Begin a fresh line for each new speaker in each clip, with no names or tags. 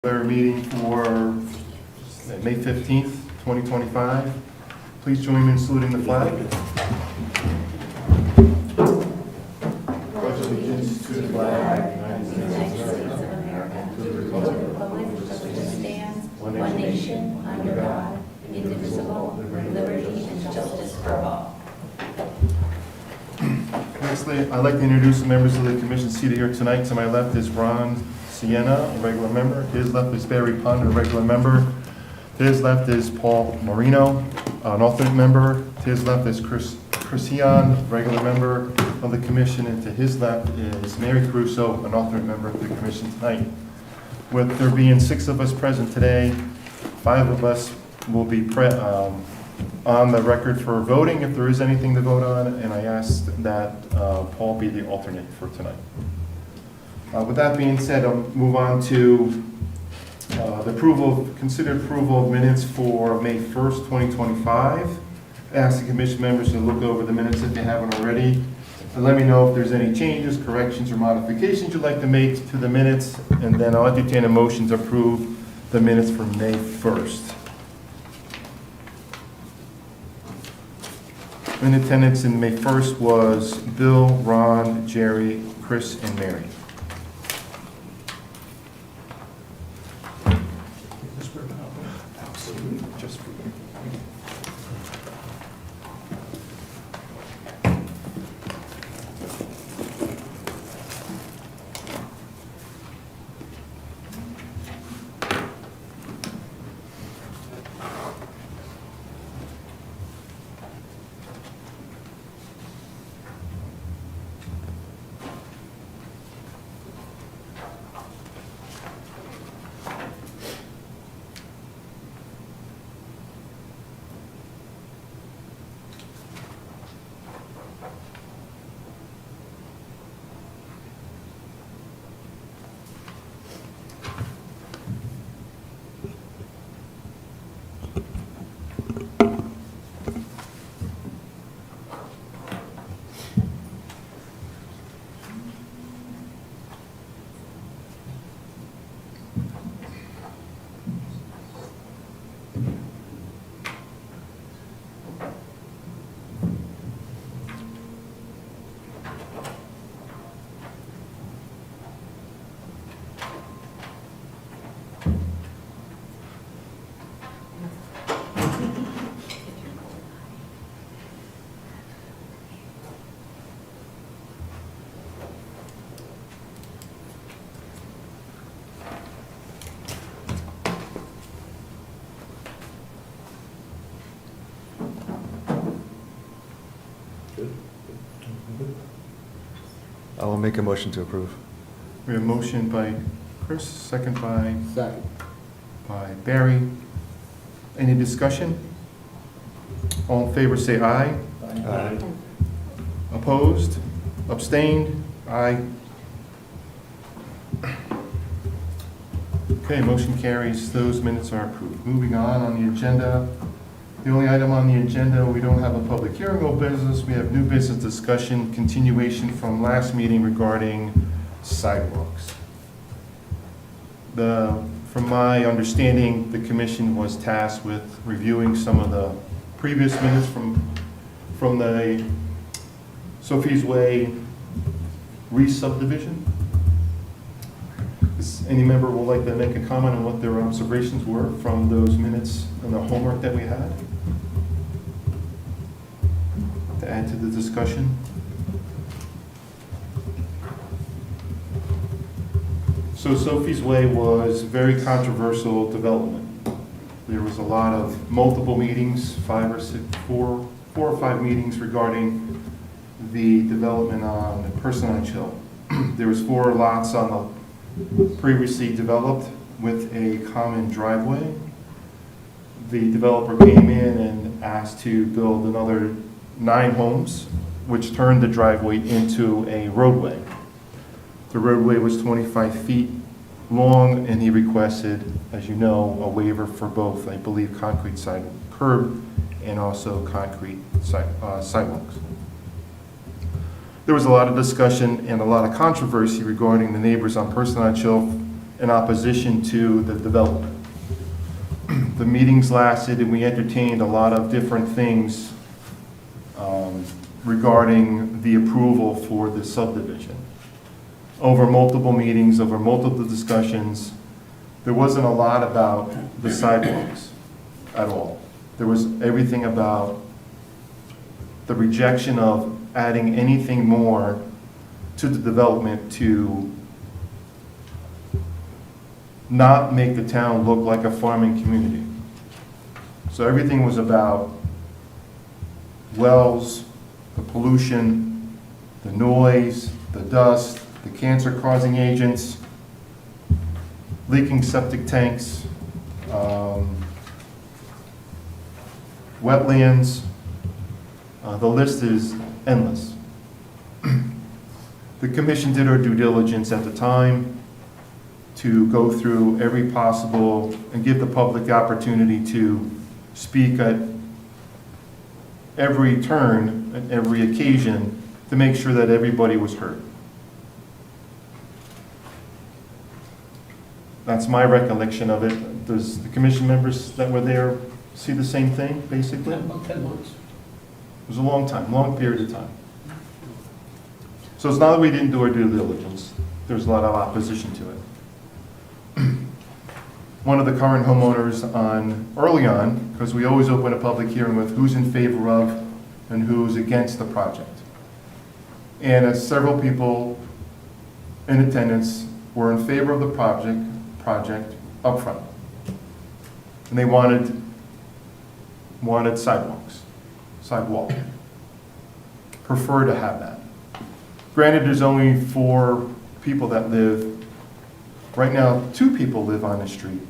Our meeting for May 15th, 2025. Please join me in saluting the flag. Pledge allegiance to the flag of the United States of America, to the republic for which it stands, one nation, under God, indivisible, with liberty and justice for all. Nextly, I'd like to introduce the members of the commission seated here tonight. To my left is Ron Sienna, a regular member. To his left is Barry Pund, a regular member. To his left is Paul Marino, an alternate member. To his left is Chris Heon, regular member of the commission. And to his left is Mary Caruso, an alternate member of the commission tonight. With there being 6 of us present today, 5 of us will be on the record for voting if there is anything to vote on, and I ask that Paul be the alternate for tonight. With that being said, I'll move on to the considered approval of minutes for May 1st, 2025. Ask the commission members to look over the minutes if they haven't already, and let me know if there's any changes, corrections, or modifications you'd like to make to the minutes, and then I'll entertain a motion to approve the minutes for May 1st. In attendance in May 1st was Bill, Ron, Jerry, Chris, and Mary. Just for you.
I will make a motion to approve.
We have a motion by Chris, second by Barry. Any discussion? All in favor say aye.
Aye.
Opposed? Abstained? Aye. Okay, motion carries. Those minutes are approved. Moving on the agenda. The only item on the agenda, we don't have a public hearing or business. We have new business discussion, continuation from last meeting regarding sidewalks. From my understanding, the commission was tasked with reviewing some of the previous minutes from the Sophie's Way re-subdivision. Does any member would like to make a comment on what their observations were from those minutes and the homework that we had? To add to the discussion? So Sophie's Way was very controversial development. There was a lot of multiple meetings, 4 or 5 meetings regarding the development on Personage Hill. There was 4 lots on the previously developed with a common driveway. The developer came in and asked to build another 9 homes, which turned the driveway into a roadway. The roadway was 25 feet long, and he requested, as you know, a waiver for both, I believe, concrete curb and also concrete sidewalks. There was a lot of discussion and a lot of controversy regarding the neighbors on Personage Hill in opposition to the development. The meetings lasted, and we entertained a lot of different things regarding the approval for the subdivision. Over multiple meetings, over multiple discussions, there wasn't a lot about the sidewalks at all. There was everything about the rejection of adding anything more to the development to not make the town look like a farming community. So everything was about wells, the pollution, the noise, the dust, the cancer-causing agents, leaking septic tanks, wetlands. The list is endless. The commission did our due diligence at the time to go through every possible and give the public the opportunity to speak at every turn, at every occasion, to make sure that everybody was heard. That's my recollection of it. Does the commission members that were there see the same thing, basically?
About 10 months.
It was a long time, long period of time. So it's not that we didn't do our due diligence. There was a lot of opposition to it. One of the current homeowners early on, because we always open a public hearing with who's in favor of and who's against the project. And several people in attendance were in favor of the project up front. And they wanted sidewalk. Prefer to have that. Granted, there's only 4 people that live, right now 2 people live on the street.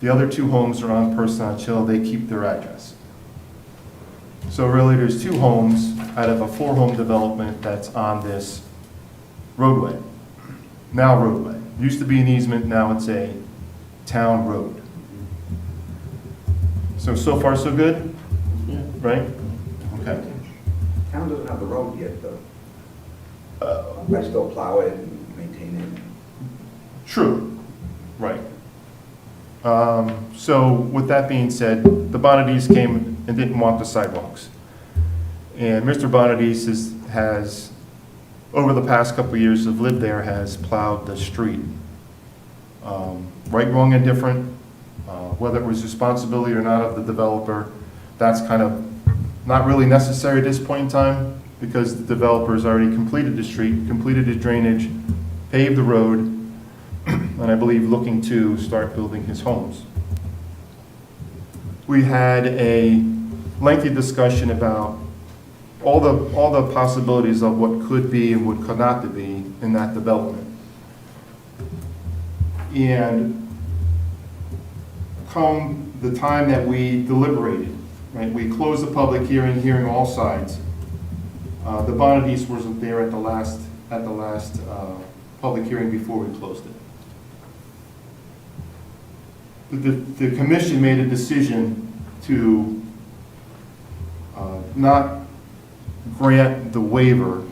The other 2 homes are on Personage Hill, they keep their address. So really, there's 2 homes out of a 4-home development that's on this roadway. Now roadway. Used to be an easement, now it's a town road. So far so good,
Yeah.
right? Okay.
Town doesn't have the road yet, though. I still plow it and maintain it.
True, right. So with that being said, the Bonadis came and didn't want the sidewalks. And Mr. Bonadis has, over the past couple of years of lived there, has plowed the street. Right, wrong, and different, whether it was responsibility or not of the developer, that's kind of not really necessary at this point in time, because the developer's already completed the street, completed the drainage, paved the road, and I believe looking to start building his homes. We had a lengthy discussion about all the possibilities of what could be and what could not to be in that development. And come the time that we deliberated, right, we closed the public hearing, hearing all sides. The Bonadis wasn't there at the last public hearing before we closed it. The commission made a decision to not grant the waiver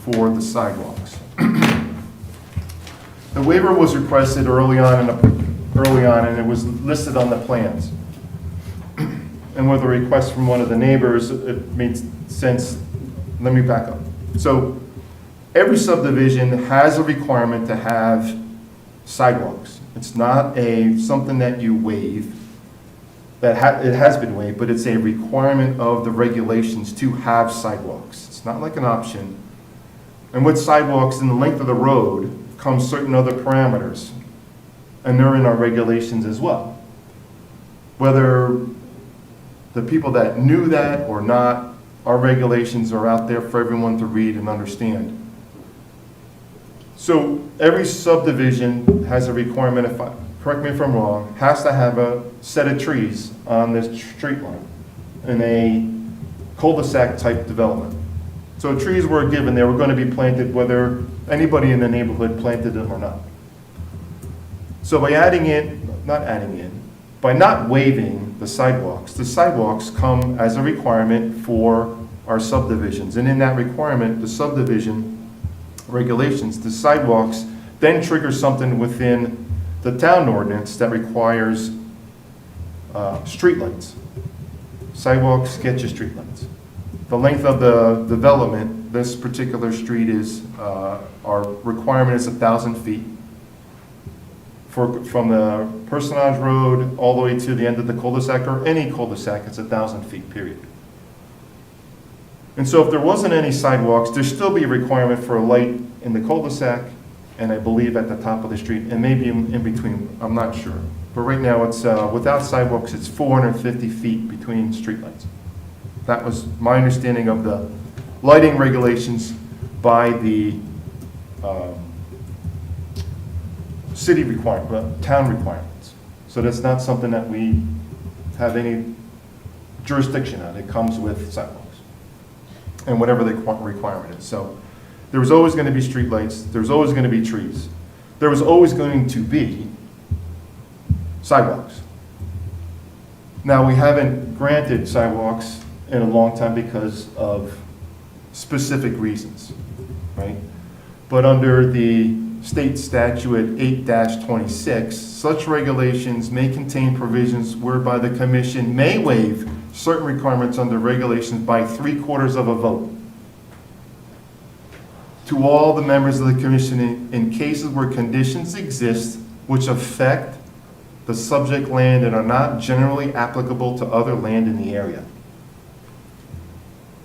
for the sidewalks. The waiver was requested early on, and it was listed on the plans. And with a request from one of the neighbors, it made sense. Let me back up. So every subdivision has a requirement to have sidewalks. It's not something that you waive. It has been waived, but it's a requirement of the regulations to have sidewalks. It's not like an option. And with sidewalks and the length of the road comes certain other parameters, and they're in our regulations as well. Whether the people that knew that or not, our regulations are out there for everyone to read and understand. So every subdivision has a requirement, correct me if I'm wrong, has to have a set of trees on the street line in a cul-de-sac type development. So trees were given, they were going to be planted whether anybody in the neighborhood planted them or not. So by by not waiving the sidewalks come as a requirement for our subdivisions. And in that requirement, the subdivision regulations, the sidewalks then trigger something within the town ordinance that requires streetlights. Sidewalks get you streetlights. The length of the development, this particular street is, our requirement is 1,000 feet. From the Personage Road all the way to the end of the cul-de-sac, or any cul-de-sac, it's 1,000 feet, period. And so if there wasn't any sidewalks, there'd still be a requirement for a light in the cul-de-sac, and I believe at the top of the street, and maybe in between, I'm not sure. But right now, it's, without sidewalks, it's 450 feet between streetlights. That was my understanding of the lighting regulations by the city requirement, town requirements. So that's not something that we have any jurisdiction on. It comes with sidewalks and whatever the requirement is. So there was always going to be streetlights. There was always going to be trees. There was always going to be sidewalks. Now, we haven't granted sidewalks in a long time because of specific reasons, right? But under the state statute 8-26, such regulations may contain provisions whereby the commission may waive certain requirements under regulations by 3/4 of a vote to all the members of the commission in cases where conditions exist which affect the subject land and are not generally applicable to other land in the area.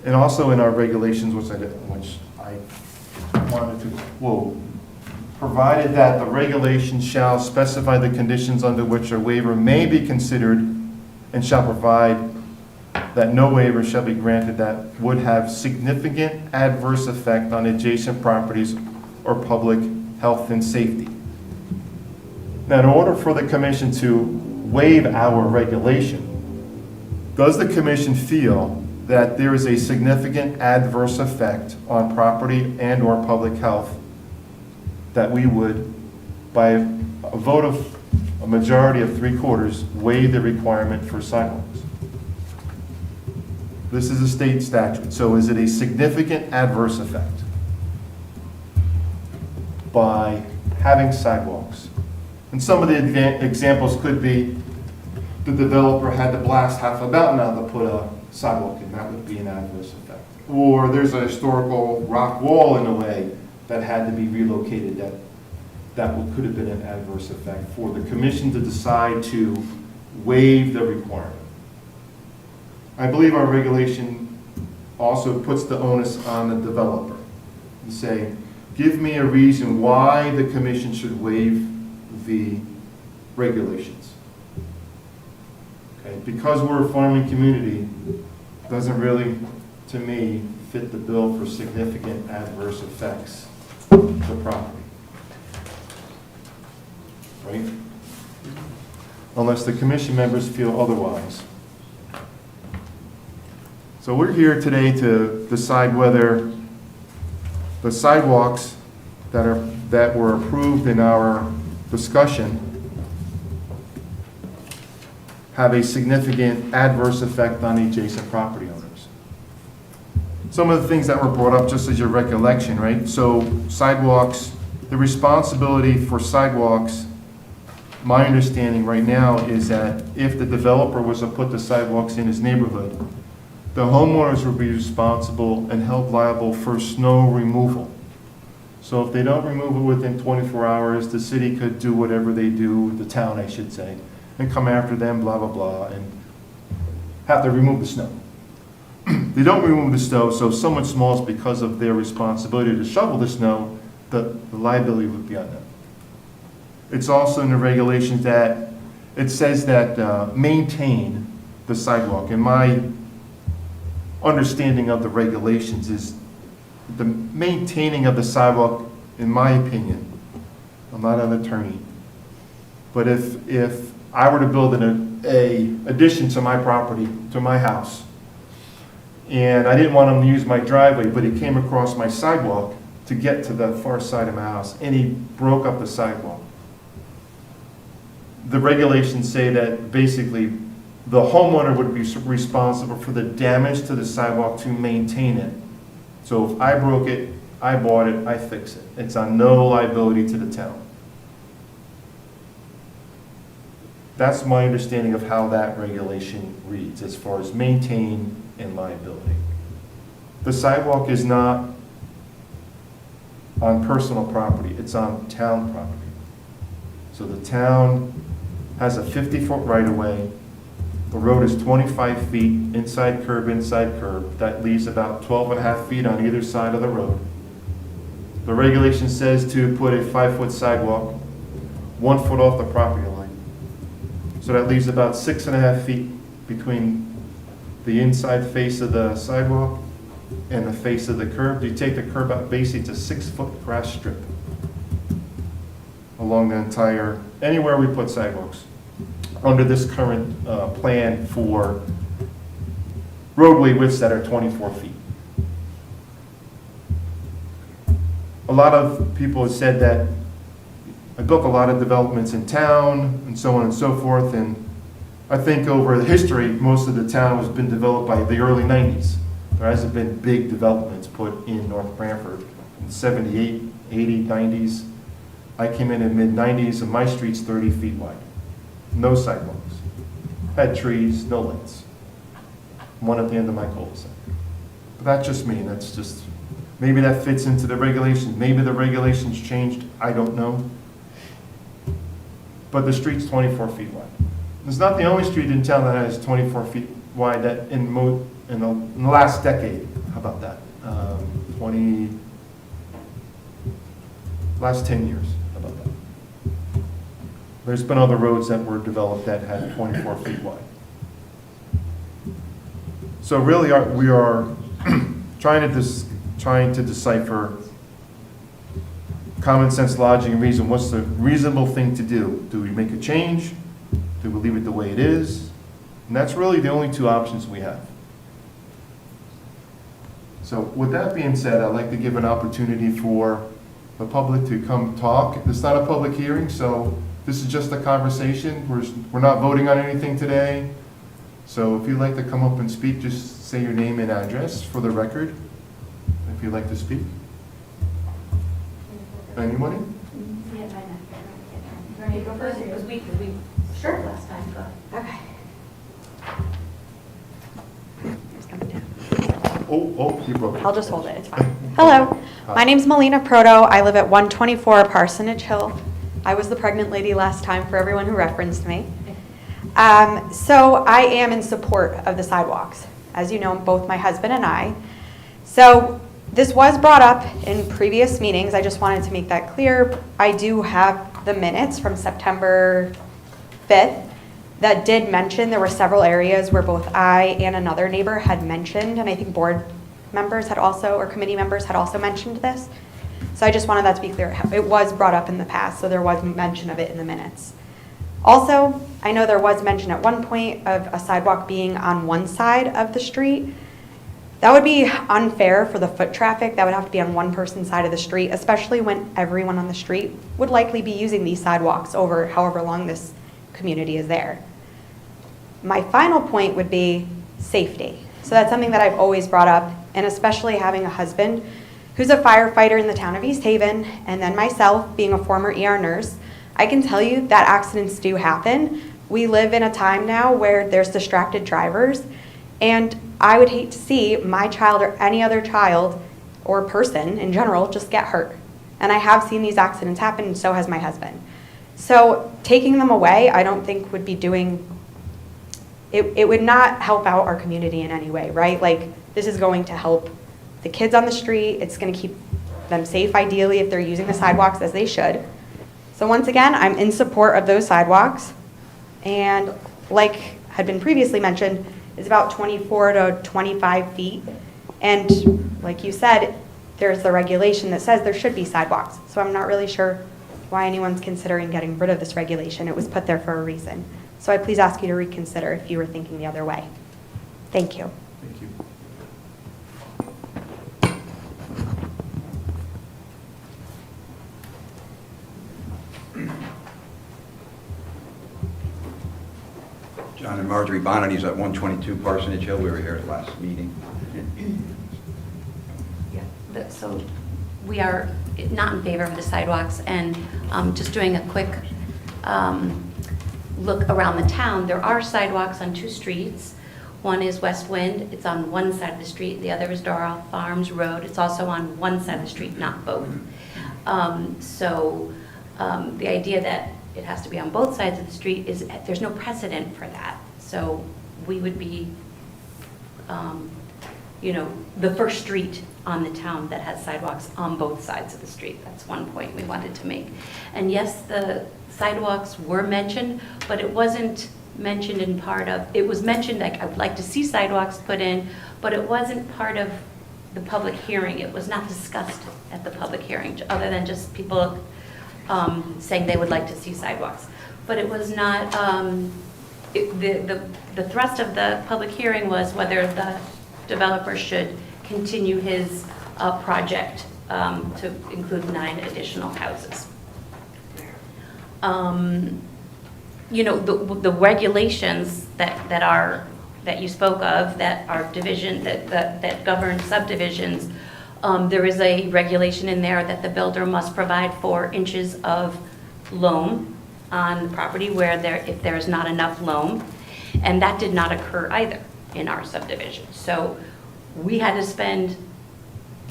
And also in our regulations, which I wanted to quote, provided that the regulation shall specify the conditions under which a waiver may be considered and shall provide that no waiver shall be granted that would have significant adverse effect on adjacent properties or public health and safety. Now, in order for the commission to waive our regulation, does the commission feel that there is a significant adverse effect on property and or public health that we would, by a vote of a majority of 3/4, waive the requirement for sidewalks? This is a state statute, so is it a significant adverse effect by having sidewalks? And some of the examples could be the developer had to blast half a mountain out to put a sidewalk in. That would be an adverse effect. Or there's a historical rock wall in a way that had to be relocated, could have been an adverse effect for the commission to decide to waive the requirement. I believe our regulation also puts the onus on the developer. You say, give me a reason why the commission should waive the regulations. Okay, because we're a farming community, doesn't really, to me, fit the bill for significant adverse effects to property. Right? Unless the commission members feel otherwise. So we're here today to decide whether the sidewalks that were approved in our discussion have a significant adverse effect on adjacent property owners. Some of the things that were brought up, just as your recollection, right? So sidewalks, the responsibility for sidewalks, my understanding right now is that if the developer was to put the sidewalks in his neighborhood, the homeowners would be responsible and held liable for snow removal. So if they don't remove it within 24 hours, the city could do whatever they do, the town, I should say, and come after them, blah, blah, blah, and have to remove the snow. They don't remove the snow, so if someone small, because of their responsibility to shovel the snow, the liability would be on them. It's also in the regulations that it says that maintain the sidewalk. And my understanding of the regulations is the maintaining of the sidewalk, in my opinion, I'm not an attorney, but if I were to build an addition to my property, to my house, and I didn't want him to use my driveway, but he came across my sidewalk to get to the far side of my house, and he broke up the sidewalk. The regulations say that basically the homeowner would be responsible for the damage to the sidewalk to maintain it. So if I broke it, I bought it, I fix it. It's on no liability to the town. That's my understanding of how that regulation reads as far as maintain and liability. The sidewalk is not on personal property, it's on town property. So the town has a 50-foot right-of-way. The road is 25 feet, inside curb. That leaves about 12 and a half feet on either side of the road. The regulation says to put a 5-foot sidewalk 1 foot off the property line. So that leaves about 6.5 feet between the inside face of the sidewalk and the face of the curb. You take the curb out, basically it's a 6-foot grass strip along the entire, anywhere we put sidewalks, under this current plan for roadway widths that are 24 feet. A lot of people have said that I built a lot of developments in town and so on and so forth, and I think over the history, most of the town has been developed by the early 90s. There hasn't been big developments put in North Branford in 78, 80, 90s. I came in mid-90s and my street's 30 feet wide. No sidewalks. Had trees, no lights. One at the end of my cul-de-sac. But that's just me, that's just, maybe that fits into the regulations. Maybe the regulations changed, I don't know. But the street's 24 feet wide. It's not the only street in town that has 24 feet wide that in the last decade. How about that? Last 10 years. How about that? There's been other roads that were developed that had 24 feet wide. So really, we are trying to decipher common sense, logic, and reason. What's the reasonable thing to do? Do we make a change? Do we leave it the way it is? And that's really the only two options we have. So with that being said, I'd like to give an opportunity for the public to come talk. It's not a public hearing, so this is just a conversation. We're not voting on anything today. So if you'd like to come up and speak, just say your name and address for the record, if you'd like to speak. Anybody?
You want me to go first? Because we sure last time, go. Okay. It's coming down.
You broke it.
I'll just hold it, it's fine. Hello, my name's Melina Proto. I live at 124 Parsonage Hill. I was the pregnant lady last time for everyone who referenced me. So I am in support of the sidewalks. As you know, both my husband and I. So this was brought up in previous meetings. I just wanted to make that clear. I do have the minutes from September 5th that did mention there were several areas where both I and another neighbor had mentioned, and I think board members had also, or committee members had also mentioned this. So I just wanted that to be clear. It was brought up in the past, so there was mention of it in the minutes. Also, I know there was mention at one point of a sidewalk being on one side of the street. That would be unfair for the foot traffic. That would have to be on one person's side of the street, especially when everyone on the street would likely be using these sidewalks over however long this community is there. My final point would be safety. So that's something that I've always brought up, and especially having a husband who's a firefighter in the town of East Haven, and then myself being a former ER nurse, I can tell you that accidents do happen. We live in a time now where there's distracted drivers, and I would hate to see my child or any other child or person in general just get hurt. And I have seen these accidents happen, and so has my husband. So taking them away, I don't think would be doing, it would not help out our community in any way, right? Like, this is going to help the kids on the street. It's going to keep them safe, ideally, if they're using the sidewalks as they should. So once again, I'm in support of those sidewalks. And like had been previously mentioned, it's about 24 to 25 feet. And like you said, there's the regulation that says there should be sidewalks. So I'm not really sure why anyone's considering getting rid of this regulation. It was put there for a reason. So I please ask you to reconsider if you were thinking the other way. Thank you.
Thank you.
John and Marjorie Bonnety's at 122 Parsonage Hill. We were here at last meeting.
Yeah, so we are not in favor of the sidewalks, and just doing a quick look around the town, there are sidewalks on 2 streets. One is West Wind, it's on one side of the street, the other is Doral Farms Road, it's also on one side of the street, not both. The idea that it has to be on both sides of the street is, there's no precedent for that. So we would be, the first street on the town that has sidewalks on both sides of the street. That's one point we wanted to make. And yes, the sidewalks were mentioned, but it wasn't mentioned in part of, it was mentioned like I would like to see sidewalks put in, but it wasn't part of the public hearing. It was not discussed at the public hearing, other than just people saying they would like to see sidewalks. But it was not, the thrust of the public hearing was whether the developer should continue his project to include 9 additional houses. The regulations that you spoke of, that are division, that govern subdivisions, there is a regulation in there that the builder must provide 4 inches of loam on the property if there is not enough loam, and that did not occur either in our subdivision. So we had to spend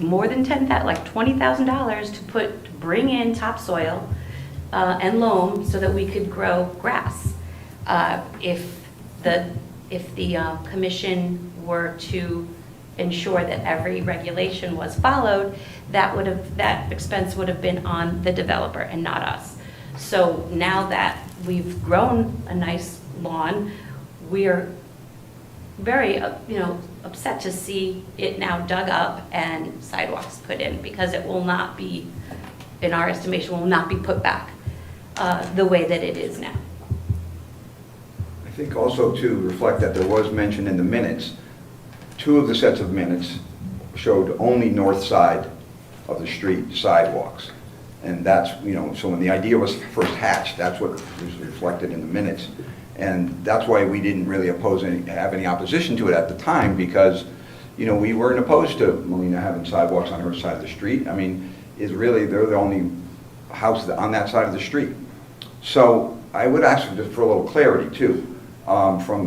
more than $20,000 to bring in topsoil and loam so that we could grow grass. If the commission were to ensure that every regulation was followed, that expense would have been on the developer and not us. So now that we've grown a nice lawn, we're very upset to see it now dug up and sidewalks put in, because it will not be, in our estimation, will not be put back the way that it is now.
I think also to reflect that there was mention in the minutes, 2 of the sets of minutes showed only north side of the street sidewalks. And that's, so when the idea was first hatched, that's what was reflected in the minutes. And that's why we didn't really have any opposition to it at the time, because, we weren't opposed to Molina having sidewalks on her side of the street. I mean, they're the only house on that side of the street. So I would ask for a little clarity too, from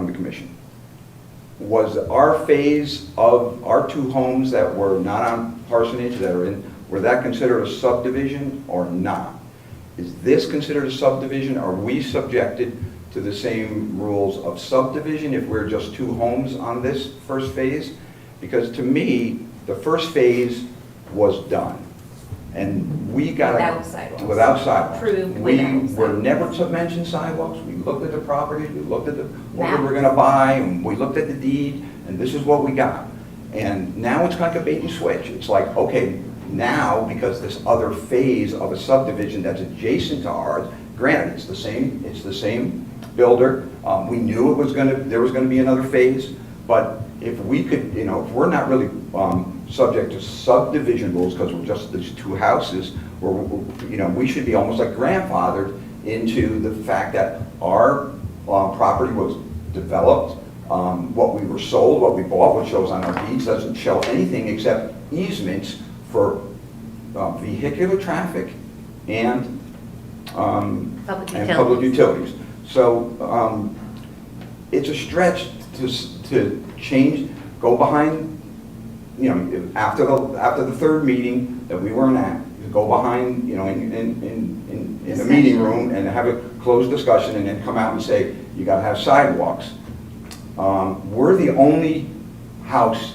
the commission. Was our phase of our 2 homes that were not on parsonage were that considered a subdivision or not? Is this considered a subdivision? Are we subjected to the same rules of subdivision if we're just 2 homes on this first phase? Because to me, the first phase was done. And we got
Without sidewalks.
Without sidewalks.
Approved
We
without
were
sidewalks.
never to mention sidewalks. We looked at the property, we looked at what we
Map.
were going to buy, and we looked at the deed, and this is what we got. And now it's like a bait and switch. It's like, okay, now because this other phase of a subdivision that's adjacent to ours, granted it's the same builder. We knew there was going to be another phase, but if we could, if we're not really subject to subdivision rules because we're just these 2 houses, we should be almost like grandfathered into the fact that our property was developed, what we were sold, what we bought, what shows on our deeds doesn't show anything except easements for vehicular traffic and public utilities. So it's a stretch to change, go behind, after the 3rd meeting that we weren't at, go behind, in the meeting room and have a closed discussion and then come out and say, you gotta have sidewalks. We're the only house,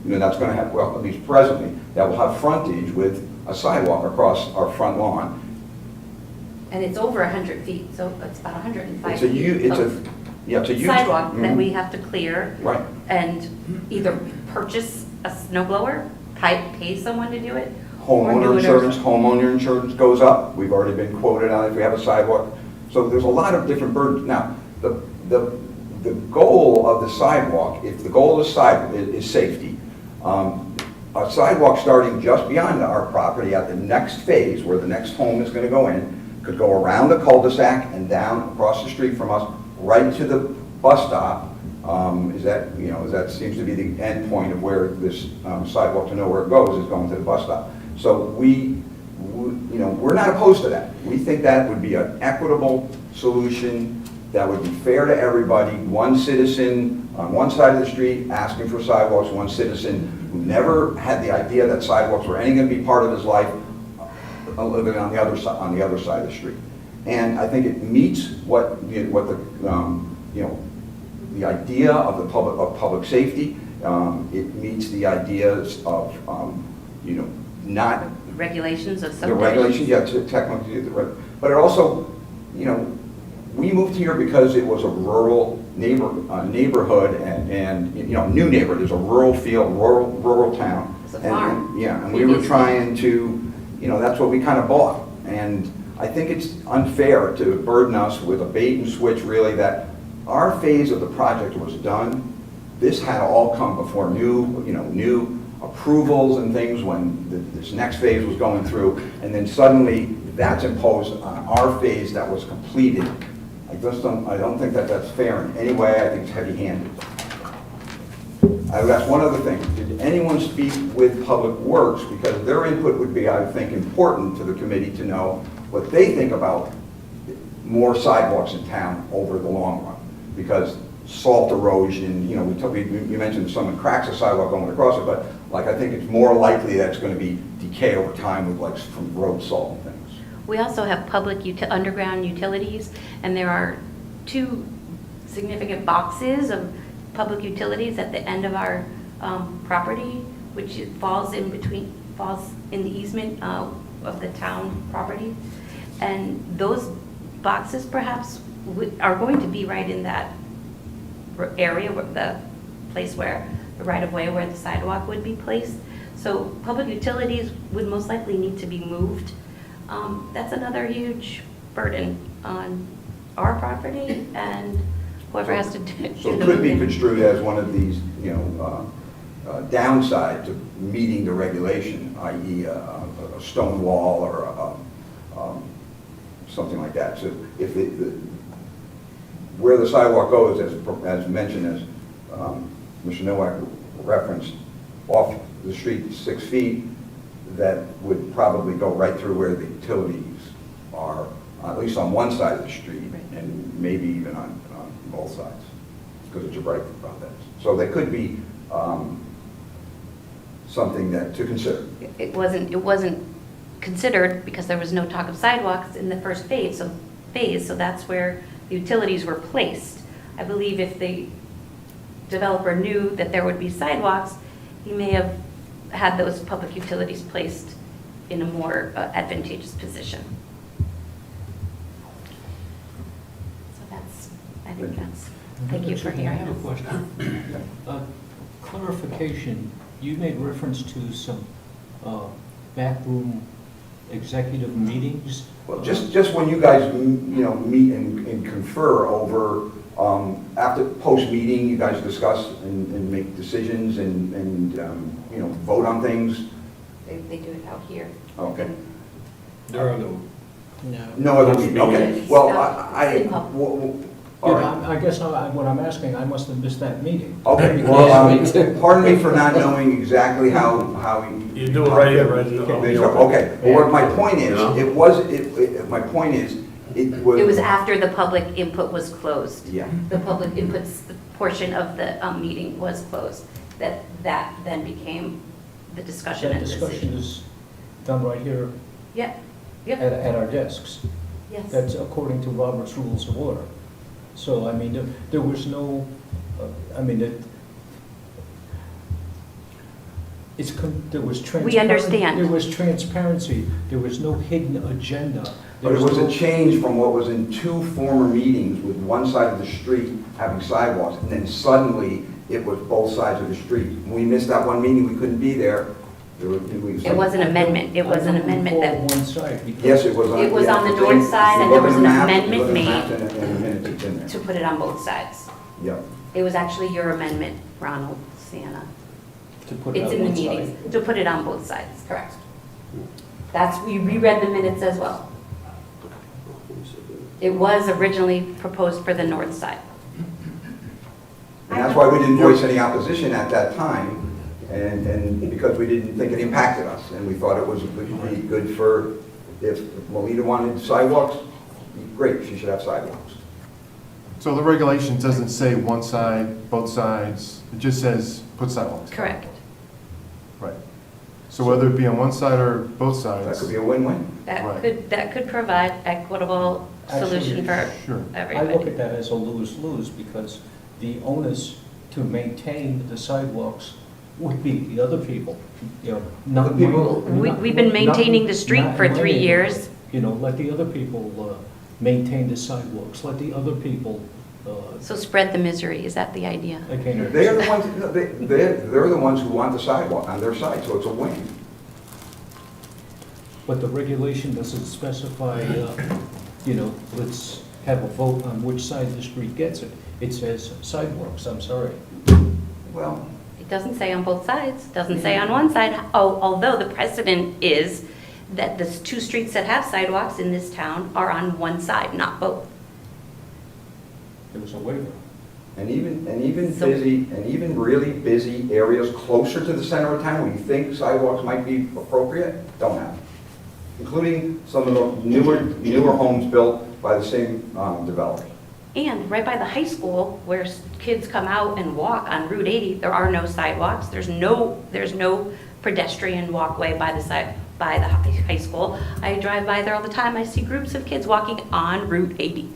that's gonna have, well, at least presently, that will have frontage with a sidewalk across our front lawn.
And it's over 100 feet, so it's about 105
It's a
feet of
huge
sidewalk that
Mhm.
we have to clear.
Right.
And either purchase a snow blower, pay someone to do it. or do
Homeowner
it
insurance,
ourselves.
homeowner insurance goes up. We've already been quoted on if we have a sidewalk. So there's a lot of different burdens. Now, the goal of the sidewalk, if the goal of the sidewalk is safety, a sidewalk starting just beyond our property at the next phase, where the next home is going to go in, could go around the cul-de-sac and down across the street from us, right to the bus stop. That seems to be the end point of where this sidewalk to know where it goes is going to the bus stop. So we're not opposed to that. We think that would be an equitable solution that would be fair to everybody. One citizen on one side of the street asking for sidewalks, one citizen who never had the idea that sidewalks were any going to be part of his life, living on the other side of the street. And I think it meets what the idea of public safety. It meets the ideas of not
Regulations of
the
subdivisions.
regulations, yeah, technically, but it also, we moved here because it was a rural neighborhood and new neighborhood. There's a rural feel, rural town.
It's a farm.
Yeah, and we were trying to, that's what we kind of bought. And I think it's unfair to burden us with a bait and switch, really, that our phase of the project was done. This had all come before new approvals and things when this next phase was going through, and then suddenly that's imposed on our phase that was completed. I don't think that that's fair in any way. I think it's heavy-handed. That's one other thing. Did anyone speak with Public Works? Because their input would be, I think, important to the committee to know what they think about more sidewalks in town over the long run. Because salt erosion, you mentioned someone cracks a sidewalk going across it, but I think it's more likely that it's going to be decay over time with from road salt and things.
We also have public underground utilities, and there are 2 significant boxes of public utilities at the end of our property, which falls in the easement of the town property. And those boxes perhaps are going to be right in that area, the place where the right-of-way where the sidewalk would be placed. So public utilities would most likely need to be moved. That's another huge burden on our property and whoever has to do the
So it could be
moving.
construed as one of these, downside to meeting the regulation, i.e. a stone wall or something like that. So if where the sidewalk goes, as mentioned, as Mr. Nowak referenced, off the street 6 feet, that would probably go right through where the utilities are, at least on one side of the street,
Right.
and maybe even on both sides, because it's a right about that. So there could be something to consider.
It wasn't considered because there was no talk of sidewalks in the first phase, so that's where the utilities were placed. I believe if the developer knew that there would be sidewalks, he may have had those public utilities placed in a more advantageous position. So thank you for
I have a
hearing us.
question. Clarification, you made reference to some backroom executive meetings.
Well, just when you guys, meet and confer over, after post-meeting, you guys discuss and make decisions and vote on things.
They do it out here.
Okay.
There are
No other meeting, okay. Well, all right.
Yeah, I guess what I'm asking, I must have missed that meeting.
Okay, well, pardon me for not knowing exactly how
You do it right here, right in the.
Okay, well, what my point is, my point is, it was.
It was after the public input was closed.
Yeah.
The public input portion of the meeting was closed, that then became the discussion
That
and
discussion
decision.
is done right here
Yeah, yep,
at our desks.
yes.
That's according to Robert's Rules of Order. So, I mean, there was no, there was transparency.
We understand.
There was transparency. There was no hidden agenda.
But it was
no-
a change from what was in 2 former meetings with one side of the street having sidewalks, and then suddenly it was both sides of the street. When we missed that one meeting, we couldn't be there.
It was an amendment, it was an amendment
I
that,
don't recall one side because-
Yes, it was on.
It was
yeah,
on the
if
north
you
side, and
look
there was
at the
an
map,
amendment
look at the map
made
and the minutes, it's in there.
to put it on both sides.
Yep.
It was actually your amendment, Ronald Sienna.
to put it
It's
on
in the
one side.
meetings, to put it on both sides, correct. We reread the minutes as well. It was originally proposed for the north side.
And that's why we didn't voice any opposition at that time, and because we didn't think it impacted us, and we thought it would be good for, if Molina wanted sidewalks, great, she should have sidewalks.
So the regulation doesn't say one side, both sides, it just says put sidewalks.
Correct.
Right. So whether it be on one side or both
That
sides.
could be a win-win.
Right.
That could provide equitable solution for
Sure.
I
everybody.
look at that as a lose-lose, because the onus to maintain the sidewalks would be the other people, you know, not
The people-
We've been maintaining the street for 3 years.
You know, let the other people maintain the sidewalks, let the other people,
So spread the misery, is that the idea?
again.
They're the ones, they're the ones who want the sidewalk on their side, so it's a win.
But the regulation doesn't specify, you know, let's have a vote on which side the street gets it. It says sidewalks, I'm sorry.
Well,
It doesn't say on both sides, doesn't say on one side, although the precedent is that the 2 streets that have sidewalks in this town are on one side, not both.
There was a waiver.
and even
So-
busy, and even really busy areas closer to the center of town where you think sidewalks might be appropriate, don't have. Including some of the newer homes built by the same developer.
And right by the high school, where kids come out and walk on Route 80, there are no sidewalks. There's no pedestrian walkway by the high school. I drive by there all the time. I see groups of kids walking on Route 80.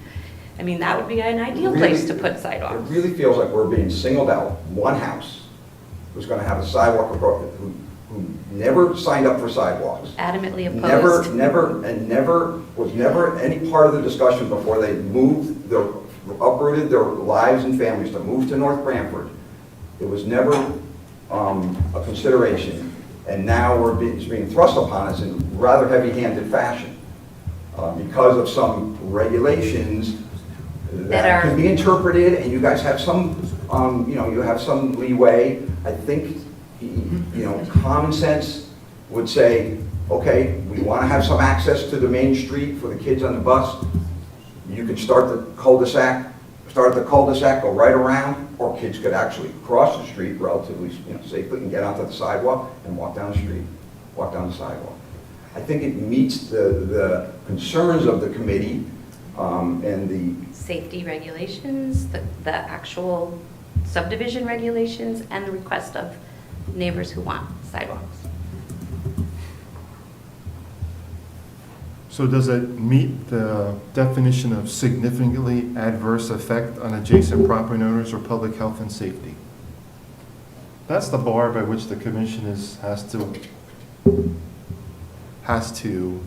I mean, that would be an ideal place to put
It
sidewalks.
really feels like we're being singled out, one house who's gonna have a sidewalk appropriate, who never signed up for sidewalks.
Adamantly opposed.
Was never any part of the discussion before they uprooted their lives and families to move to North Branford. It was never a consideration, and now it's being thrust upon us in rather heavy-handed fashion because of some regulations
That
that
are-
can be interpreted, and you guys have some, you have some leeway. I think, common sense would say, okay, we want to have some access to the main street for the kids on the bus. You could start the cul-de-sac, go right around, or kids could actually cross the street relatively, safely and get onto the sidewalk and walk down the street, walk down the sidewalk. I think it meets the concerns of the committee and the
Safety regulations, the actual subdivision regulations, and the request of neighbors who want sidewalks.
So does it meet the definition of significantly adverse effect on adjacent property owners or public health and safety? That's the bar by which the commission has to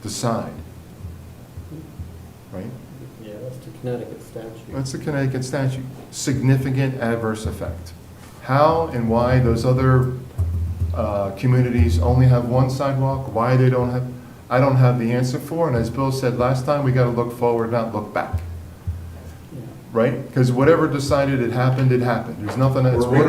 decide, right?
Yeah, that's the Connecticut statute.
That's the Connecticut statute. Significant adverse effect. How and why those other communities only have one sidewalk, why they don't have, I don't have the answer for, and as Bill said last time, we gotta look forward, not look back,
Yeah.
right? Because whatever decided it happened, there's nothing that's.
we're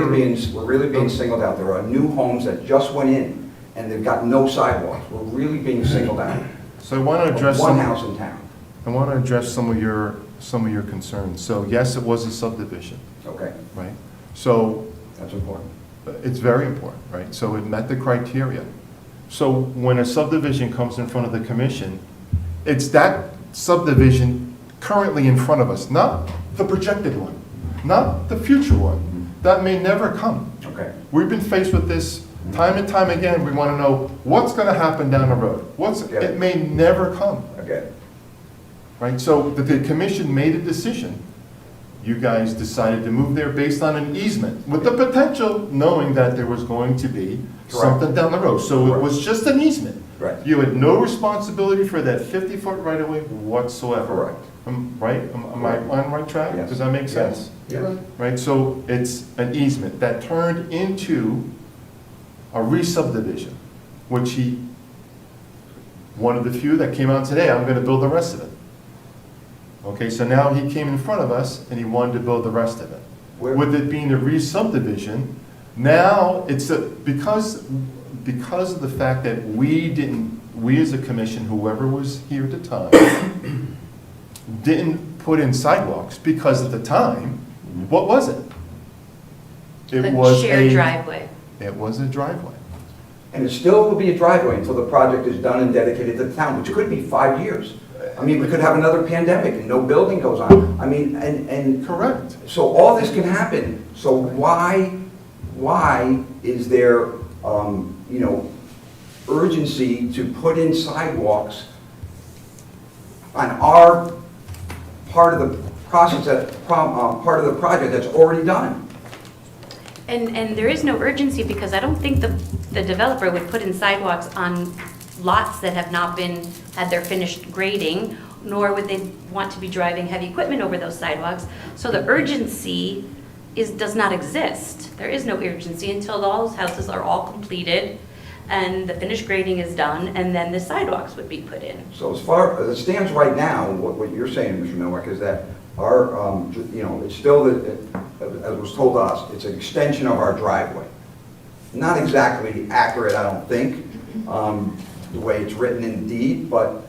really being singled out. There are new homes that just went in, and they've got no sidewalks. We're really being singled out.
So I want to address
One house in town,
I want to address some of your concerns. So yes, it was a subdivision,
okay?
right? So
That's important.
it's very important, right? So it met the criteria. So when a subdivision comes in front of the commission, it's that subdivision currently in front of us, not the projected one, not the future one. That may never come.
Okay.
We've been faced with this time and time again. We want to know what's going to happen down the road.
Yeah.
It may never come.
Okay.
Right, so the commission made a decision. You guys decided to move there based on an easement, with the potential, knowing that there was going to be something down the road. So it was just an easement.
Right.
You had no responsibility for that 50-foot right-of-way whatsoever.
Correct.
Right? Am I on the right track?
Yes.
Does that make sense?
Yes.
Right, so it's an easement that turned into a re-subdivision, which he, one of the few that came out today, I'm gonna build the rest of it. Okay, so now he came in front of us and he wanted to build the rest of it.
Where-
With it being a re-subdivision, now it's because of the fact that we as a commission, whoever was here at the time, didn't put in sidewalks, because at the time, what was it? It was
The shared
a
driveway.
It was a driveway.
And it still will be a driveway until the project is done and dedicated to the town, which could be 5 years. I mean, we could have another pandemic and no building goes on. I mean, and
Correct.
so all this can happen. So why is there, you know, urgency to put in sidewalks on our part of the process, part of the project that's already done?
And there is no urgency because I don't think the developer would put in sidewalks on lots that have not had their finished grading, nor would they want to be driving heavy equipment over those sidewalks. So the urgency does not exist. There is no urgency until those houses are all completed and the finished grading is done, and then the sidewalks would be put in.
So as far as it stands right now, what you're saying, Mr. Milwick, is that our, you know, it's still, as was told to us, it's an extension of our driveway. Not exactly accurate, I don't think, the way it's written in the deed, but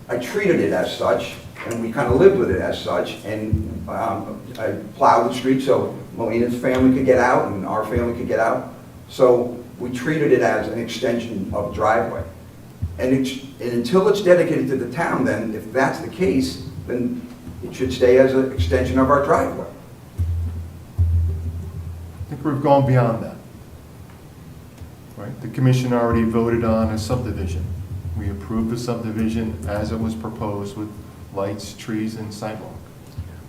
I treated it as such, and we kind of lived with it as such, and I plowed the street so Melina's family could get out and our family could get out. So we treated it as an extension of driveway. And until it's dedicated to the town, then, if that's the case, then it should stay as an extension of our driveway.
I think we've gone beyond that. Right? The commission already voted on a subdivision. We approved the subdivision as it was proposed with lights, trees, and sidewalk.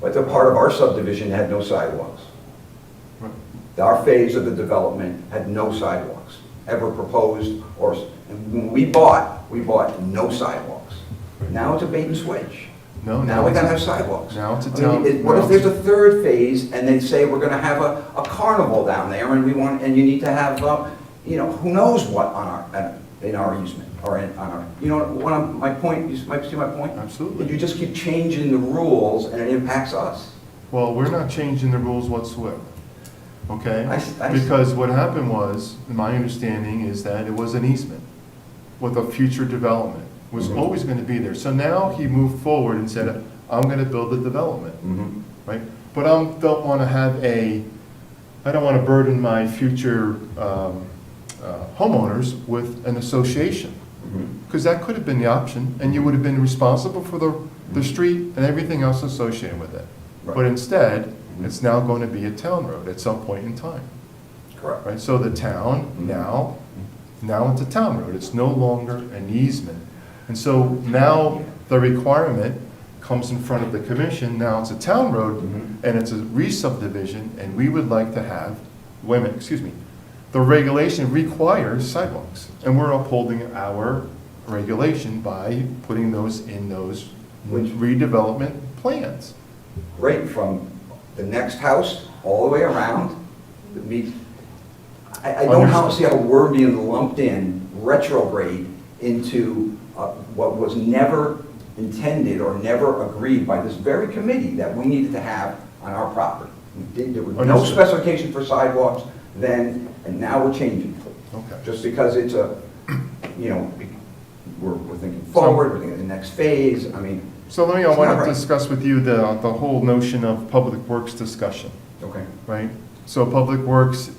But the part of our subdivision had no sidewalks.
Right.
Our phase of the development had no sidewalks ever proposed, and when we bought no sidewalks. Now it's a bait and switch.
No,
Now we gotta have sidewalks.
Now it's a
I mean,
town.
what if there's a third phase and they say we're gonna have a carnival down there and you need to have, you know, who knows what in our easement or on our, you know, my point, you might see my point?
Absolutely.
You just keep changing the rules and it impacts us.
Well, we're not changing the rules whatsoever, okay?
I-
Because what happened was, my understanding is that it was an easement with a future development, was
Mhm.
always gonna be there. So now he moved forward and said, I'm gonna build a development, right? But I don't wanna I don't wanna burden my future homeowners with an association. Because that could have been the option, and you would have been responsible for the street and everything else associated with it. But
Right.
instead, it's now going to be a town road at some point in time,
Correct.
right? So the town, now it's a town road, it's no longer an easement. And so now the requirement comes in front of the commission, now it's a town road, and it's a re-subdivision, and we would like to have, wait a minute, excuse me, the regulation requires sidewalks, and we're upholding our regulation by putting those in those
Which-
redevelopment plans.
Right from the next house all the way around. I don't see how we're being lumped in retrograde into what was never intended or never agreed by this very committee that we needed to have on our property. There was no
Understood.
specification for sidewalks then, and now we're changing it.
Okay.
Just because it's you know, we're thinking forward, we're thinking of the next phase, I mean.
So I
It's
want
not
to
right.
discuss with you the whole notion of public works discussion,
Okay.
right? So Public Works,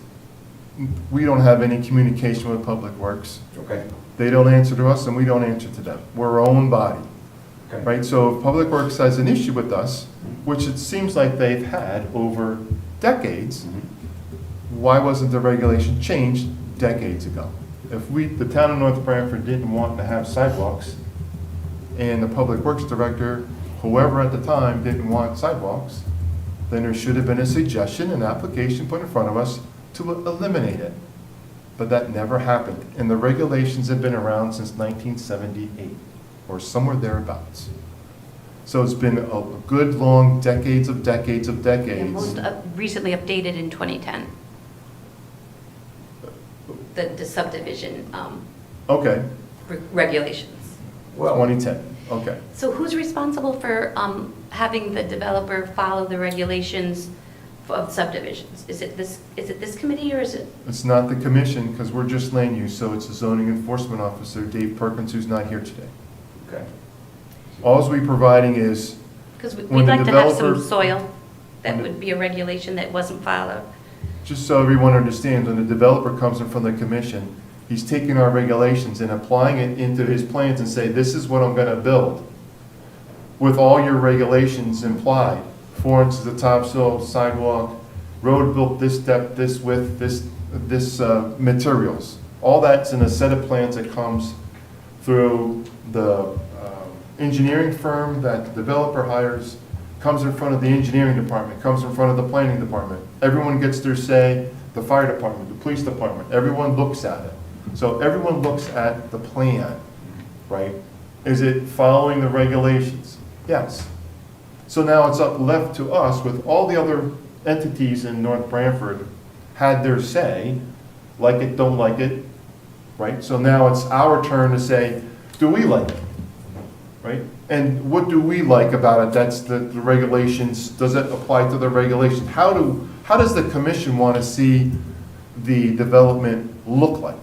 we don't have any communication with Public Works.
Okay.
They don't answer to us and we don't answer to them. We're our own body,
Okay.
right? So if Public Works has an issue with us, which it seems like they've had over decades, why wasn't the regulation changed decades ago? If the town of North Branford didn't want to have sidewalks, and the Public Works Director, whoever at the time, didn't want sidewalks, then there should have been a suggestion, an application put in front of us to eliminate it. But that never happened, and the regulations have been around since 1978, or somewhere thereabouts. So it's been a good, long decades of decades of
And
decades.
most recently updated in 2010. The subdivision
Okay,
regulations.
Well,
2010, okay.
So who's responsible for having the developer follow the regulations of subdivisions? Is it this committee or is it?
It's not the commission, because we're just land use, so it's the zoning enforcement officer, Dave Perkins, who's not here today.
okay.
Alls we providing is,
Because
When
we'd
the
like to have some
developer-
soil. That
when the-
would be a regulation that wasn't followed.
just so everyone understands, when the developer comes in from the commission, he's taking our regulations and applying it into his plans and say, this is what I'm gonna build. with all your regulations implied. 4 inches of topsoil, sidewalk, road built this depth, this width, this materials. All that's in a set of plans that comes through the engineering firm that the developer hires, comes in front of the engineering department, comes in front of the planning department. Everyone gets their say, the fire department, the police department, everyone looks at it. So everyone looks at the plan, right? Is it following the regulations? Yes. So now it's up left to us with all the other entities in North Branford had their say, like it, don't like it, right? So now it's our turn to say, do we like it, right? And what do we like about it? That's the regulations. Does it apply to the regulations? How does the commission want to see the development look like?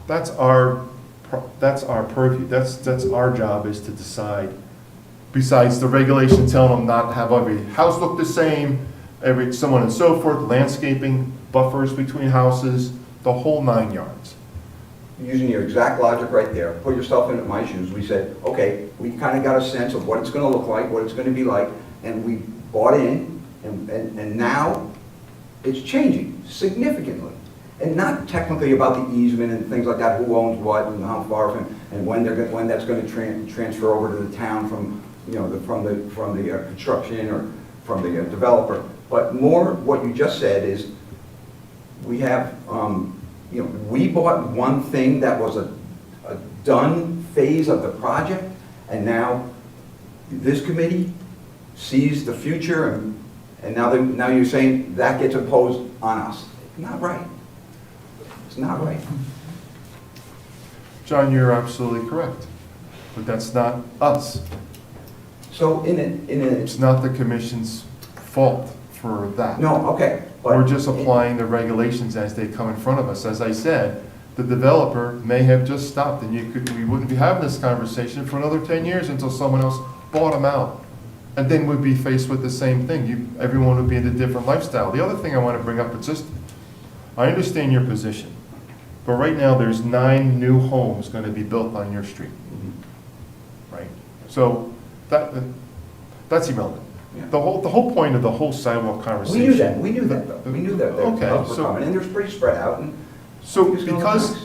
That's our purview. That's our job, is to decide. Besides the regulation telling them not to have every house look the same, so on and so forth, landscaping, buffers between houses, the whole 9 yards.
Using your exact logic right there, put yourself in my shoes, we said, okay, we kind of got a sense of what it's going to look like, what it's going to be like, and we bought in, and now it's changing significantly. And not technically about the easement and things like that, who owns what and how far from, and when that's going to transfer over to the town from, you know, from the construction or from the developer. But more what you just said is, we have, you know, we bought one thing that was a done phase of the project, and now this committee sees the future, and now you're saying that gets imposed on us. Not right. It's not right.
John, you're absolutely correct, but that's not us.
So
It's not the commission's fault for that.
no, okay. but-
We're just applying the regulations as they come in front of us. As I said, the developer may have just stopped, and we wouldn't be having this conversation for another 10 years until someone else bought them out. And then we'd be faced with the same thing. Everyone would be in a different lifestyle. The other thing I want to bring up is just, I understand your position, but right now there's 9 new homes going to be built on your street, right? So that's irrelevant.
Yeah.
The whole point of the whole sidewalk
We
conversation.
knew that, we knew that, though. We knew that they
Okay,
were
so-
coming, and they're pretty spread out, and
So
It's gonna look
because,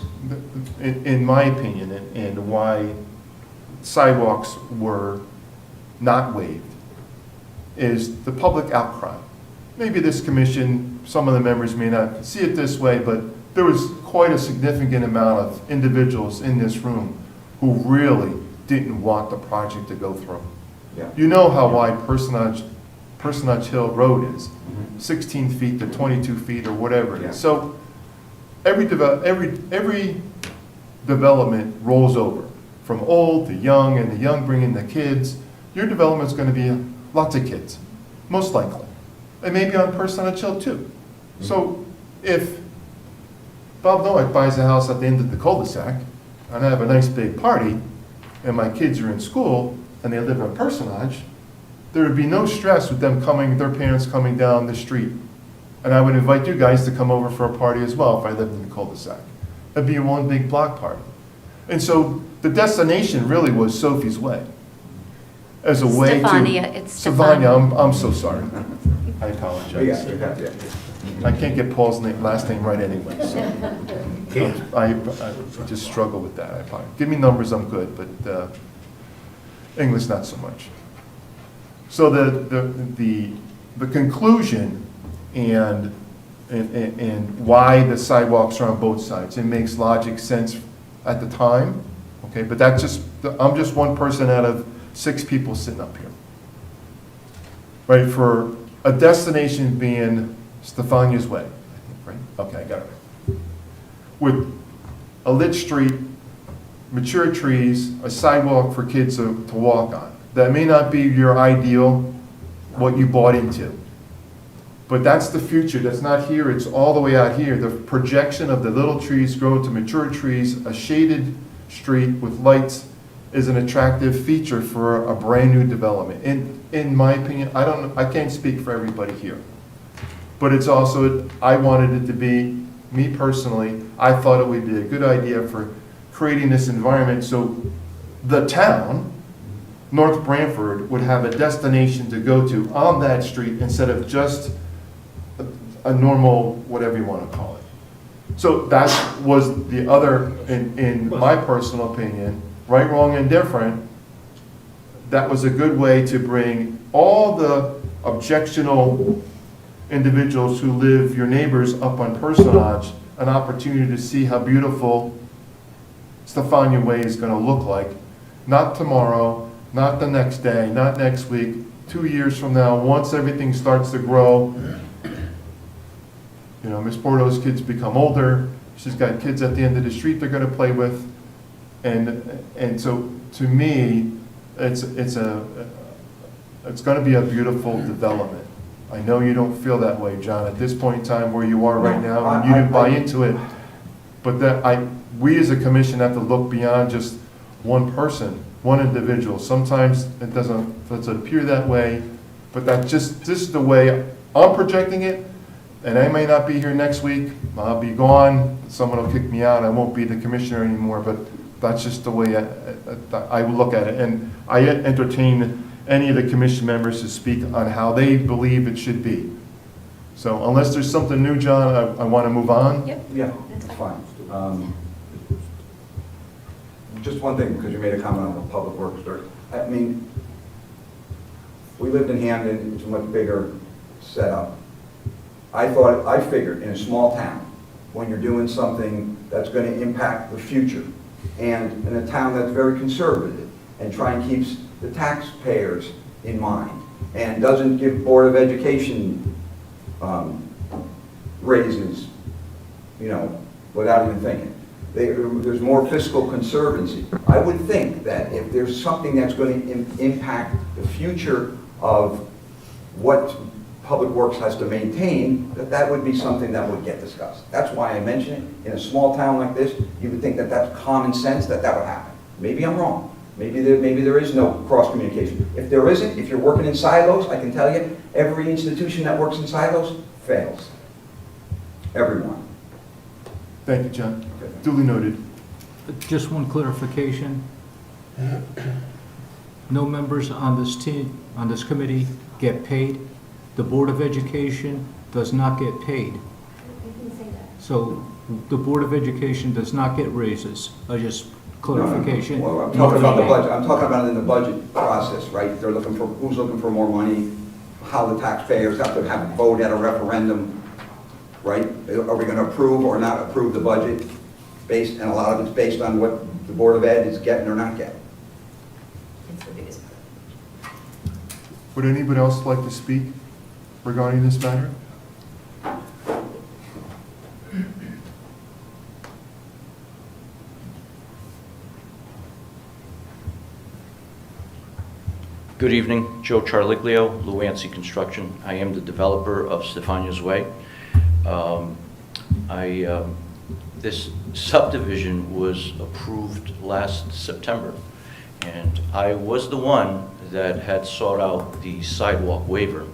in my opinion, and why sidewalks were not waived, is the public outcry. Maybe this commission, some of the members may not see it this way, but there was quite a significant amount of individuals in this room who really didn't want the project to go through.
yeah.
You know how wide Personage Hill Road is, 16 feet to 22 feet or whatever it
Yeah.
is. So every development rolls over, from old to young, and the young bring in the kids. Your development's gonna be lots of kids, most likely. And maybe on Personage Hill too. So if Bob Noack buys a house at the end of the cul-de-sac, and I have a nice big party, and my kids are in school, and they live in Personage, there would be no stress with them their parents coming down the street. And I would invite you guys to come over for a party as well if I lived in the cul-de-sac. It'd be one big block party. And so the destination really was Sophie's Way. As a way to.
Stefania, it's
Stefania, I'm so sorry. I
Yeah,
apologize.
yeah.
I can't get Paul's last name right anyway, so. I just struggle with that. I apologize. Give me numbers, I'm good, but English, not so much. So the conclusion and why the sidewalks are on both sides, it makes logic sense at the time, okay? But I'm just one person out of 6 people sitting up here. Right, for a destination being Stefania's Way, I think, right? Okay, I got it right. With a lit street, mature trees, a sidewalk for kids to walk on. That may not be your ideal, what you bought into. But that's the future, that's not here, it's all the way out here. The projection of the little trees grow to mature trees, a shaded street with lights is an attractive feature for a brand-new development. In my opinion, I can't speak for everybody here. But it's also, I wanted it to be, me personally, I thought it would be a good idea for creating this environment so the town North Branford would have a destination to go to on that street instead of just a normal, whatever you want to call it. So that was the other, in my personal opinion, right, wrong, and different, that was a good way to bring all the objectionable individuals who live, your neighbors, up on Personage, an opportunity to see how beautiful Stefania Way is going to look like. Not tomorrow, not the next day, not next week, 2 years from now, once everything starts to grow. You know, Miss Bordeaux's kids become older, she's got kids at the end of the street they're gonna play with. And so, to me, it's gonna be a beautiful development. I know you don't feel that way, John, at this point in time where you are right now, and you didn't buy into it. But we as a commission have to look beyond just one person, one individual. Sometimes it doesn't appear that way, but this is the way I'm projecting it. And I may not be here next week, I'll be gone, someone will kick me out, I won't be the commissioner anymore, but that's just the way I would look at it. And I entertain any of the commission members to speak on how they believe it should be. So unless there's something new, John, I want to move on.
Yep.
Yeah, that's fine. Just one thing, because you made a comment on the public works dirt. I mean, we lived in Hamden, it's a much bigger setup. I figured in a small town, when you're doing something that's going to impact the future, and in a town that's very conservative, and try and keeps the taxpayers in mind, and doesn't give Board of Education raises, you know, without even thinking. There's more fiscal conservancy. I would think that if there's something that's going to impact the future of what Public Works has to maintain, that would be something that would get discussed. That's why I mention it. In a small town like this, you would think that that's common sense that would happen. Maybe I'm wrong. Maybe there is no cross communication. If there isn't, if you're working in silos, I can tell you, every institution that works in silos fails. Everyone.
Thank you, John.
Okay.
Duly noted.
Just one clarification. No members on this team, on this committee get paid. The Board of Education does not get paid. So the Board of Education does not get raises. Just clarification.
Well, I'm talking about the budget. I'm talking about it in the budget process, right? They're looking for, who's looking for more money, how the taxpayers have to have a vote at a referendum, right? Are we going to approve or not approve the budget? And a lot of it's based on what the Board of Ed is getting or not getting.
Would anybody else like to speak regarding this matter?
Good evening, Joe Charliglio, Luancy Construction. I am the developer of Stefania's Way. This subdivision was approved last September, and I was the one that had sought out the sidewalk waiver.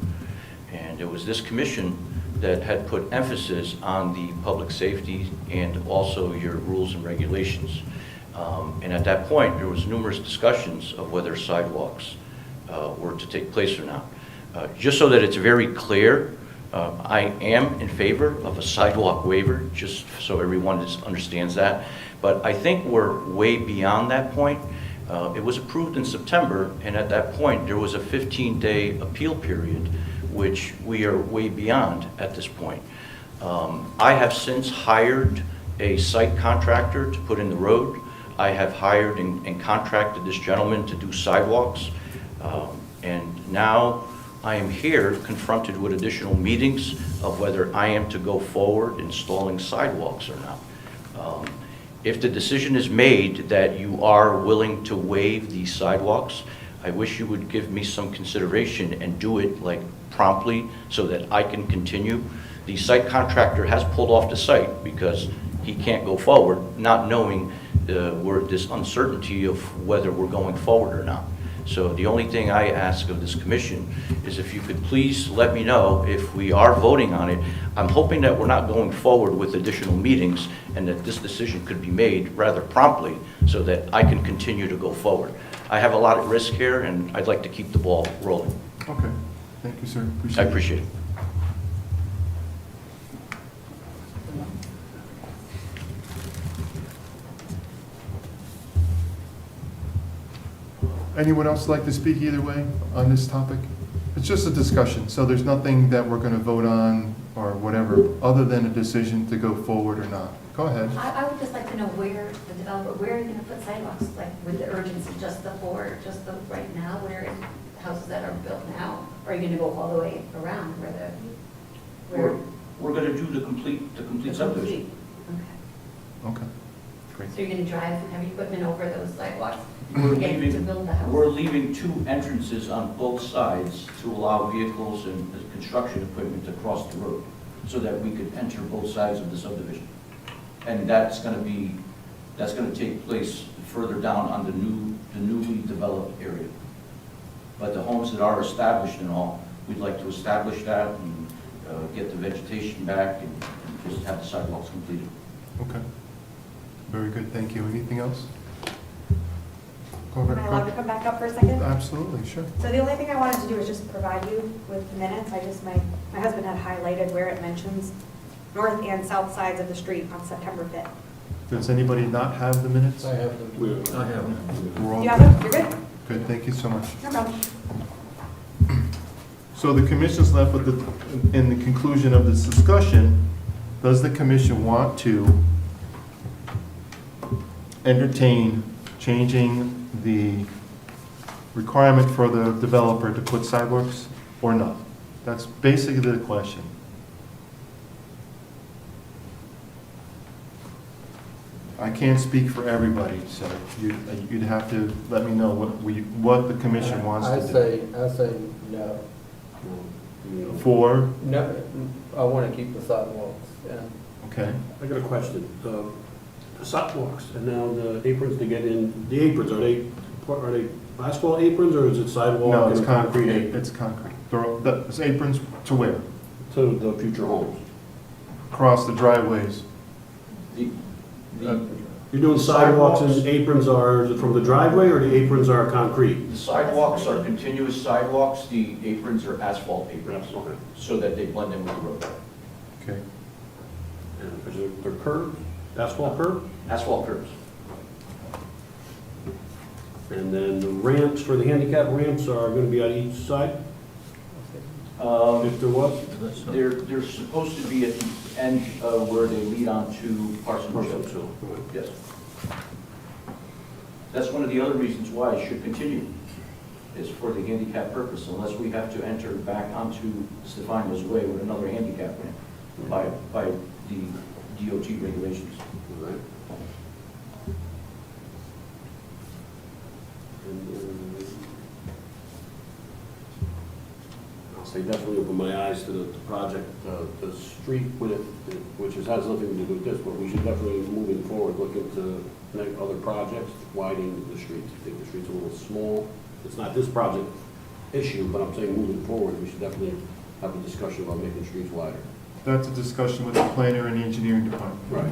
And it was this commission that had put emphasis on the public safety and also your rules and regulations. And at that point, there was numerous discussions of whether sidewalks were to take place or not. Just so that it's very clear, I am in favor of a sidewalk waiver, just so everyone understands that. But I think we're way beyond that point. It was approved in September, and at that point, there was a 15-day appeal period, which we are way beyond at this point. I have since hired a site contractor to put in the road. I have hired and contracted this gentleman to do sidewalks. And now I am here confronted with additional meetings of whether I am to go forward installing sidewalks or not. If the decision is made that you are willing to waive these sidewalks, I wish you would give me some consideration and do it like promptly so that I can continue. The site contractor has pulled off the site because he can't go forward, not knowing this uncertainty of whether we're going forward or not. So the only thing I ask of this commission is if you could please let me know if we are voting on it. I'm hoping that we're not going forward with additional meetings and that this decision could be made rather promptly so that I can continue to go forward. I have a lot at risk here, and I'd like to keep the ball rolling.
Okay, thank you, sir.
I appreciate it.
Anyone else like to speak either way on this topic? It's just a discussion, so there's nothing that we're going to vote on or whatever, other than a decision to go forward or not. Go ahead.
I would just like to know where the developer, where are you gonna put sidewalks, like with the urgency, just the right now, where houses that are built now? Or are you gonna go all the way around where
We're going to do the complete subdivision.
Okay.
Okay, great.
So you're gonna drive heavy equipment over those sidewalks
We're
to get to
leaving,
build the house?
we're leaving 2 entrances on both sides to allow vehicles and construction equipment to cross the road, so that we could enter both sides of the subdivision. And that's going to take place further down on the newly developed area. But the homes that are established and all, we'd like to establish that and get the vegetation back and just have the sidewalks completed.
Okay. Very good, thank you. Anything else? Go
Am
ahead.
I allowed to come back up for a second?
Absolutely, sure.
So the only thing I wanted to do is just provide you with the minutes. My husband had highlighted where it mentions north and south sides of the street on September 5th.
Does anybody not have the minutes?
I have them.
I have them.
We're all
You have them? You're good?
good, thank you so much.
No problem.
So the commission's left with in the conclusion of this discussion, does the commission want to entertain changing the requirement for the developer to put sidewalks or not? That's basically the question. I can't speak for everybody, so you'd have to let me know what the commission wants to do.
I say no.
For,
No, I want to keep the sidewalks, yeah.
okay,
I got a question. The sidewalks and now the aprons to get in, the aprons, are they asphalt aprons or is it sidewalk?
no, it's
and
concrete,
apron
it's concrete. It's aprons to where?
To the future homes.
Across the driveways.
You're doing sidewalks and aprons are from the driveway or the aprons are concrete?
The sidewalks are continuous sidewalks, the aprons are asphalt aprons,
Okay.
so that they blend in with the road.
Okay.
And they're curbs, asphalt curb?
Asphalt curbs.
And then the ramps, for the handicap ramps are going to be on each side, if there was?
They're supposed to be at the end where they lead on to Parsons Hill. Yes. That's one of the other reasons why it should continue, is for the handicap purpose, unless we have to enter back onto Stefano's Way with another handicap ramp by the DOT regulations.
Right. I'll say definitely open my eyes to the project, the street with it, which has nothing to do with this, but we should definitely, moving forward, look into other projects, widening the streets. I think the street's a little small. It's not this project issue, but I'm saying moving forward, we should definitely have a discussion about making streets wider.
That's a discussion with the planner and the engineering department.
Right.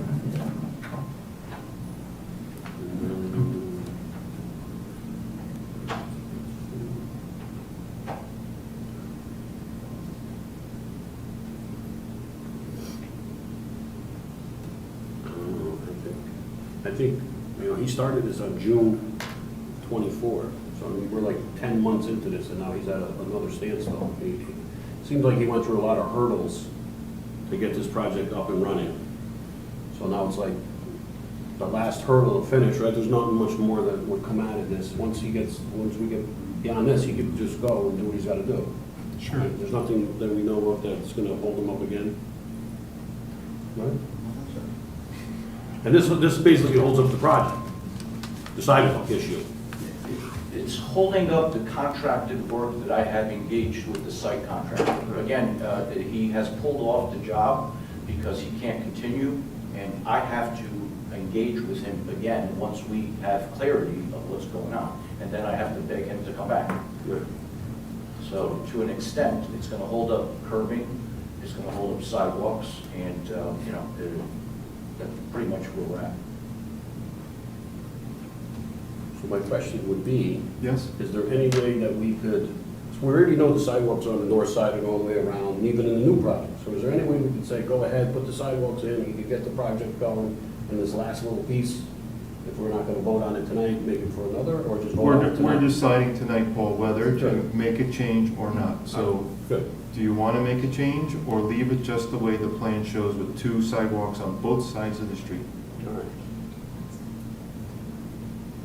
I think, he started this on June 24, so I mean, we're like 10 months into this, and now he's at another standstill. It seems like he went through a lot of hurdles to get this project up and running. So now it's like the last hurdle to finish, right? There's not much more that would come out of this. Once we get beyond this, he can just go and do what he's got to do.
Sure.
Right? There's nothing that we know of that's going to hold him up again. Right? And this basically holds up the project, the sidewalk issue.
It's holding up the contracted work that I have engaged with the site contractor. Again, he has pulled off the job because he can't continue, and I have to engage with him again once we have clarity of what's going on. And then I have to beg him to come back.
Right.
So to an extent, it's going to hold up curbing, it's going to hold up sidewalks, and, that's pretty much where we're at.
So my question would be,
Yes?
is there any way that we could, so we already know the sidewalks are on the north side and all the way around, and even in the new project. So is there any way we could say, go ahead, put the sidewalks in, you could get the project going, and this last little piece, if we're not gonna vote on it tonight, make it for another, or just vote on it
We're
tonight?
deciding tonight, Paul, whether to
Good.
make a change or not. So
Good.
do you want to make a change or leave it just the way the plan shows with 2 sidewalks on both sides of the street?
All right.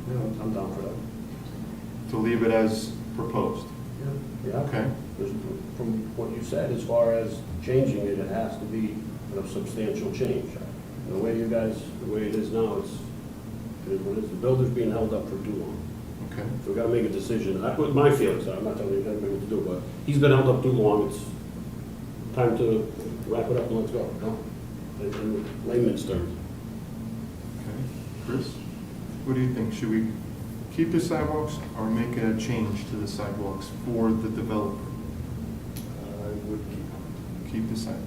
Yeah, I'm down for that.
To leave it as proposed?
Yeah.
Okay.
There's- From what you said, as far as changing it, it has to be a substantial change. The way you guys, the way it is now, it is what it is. The builder's being held up for too long.
Okay.
So we gotta make a decision. That's what my feelings are. I'm not telling you everybody what to do, but he's been held up too long. It's time to wrap it up and let's go. No? In layman's terms.
Okay. Chris, what do you think? Should we keep the sidewalks or make a change to the sidewalks for the developer?
I would
Keep the sidewalks.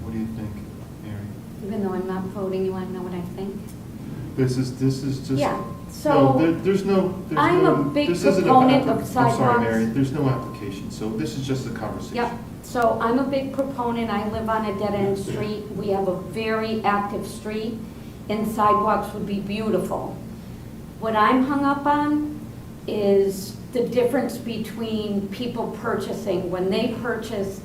What do you think, Mary?
Even though I'm not voting, you want to know what I think?
This is just.
Yeah,
No,
so
there's no.
I'm a big proponent of
I'm sorry,
sidewalks.
Mary, there's no application, so this is just a conversation.
Yep, so I'm a big proponent, I live on a dead-end street, we have a very active street, and sidewalks would be beautiful. What I'm hung up on is the difference between people purchasing. When they purchased,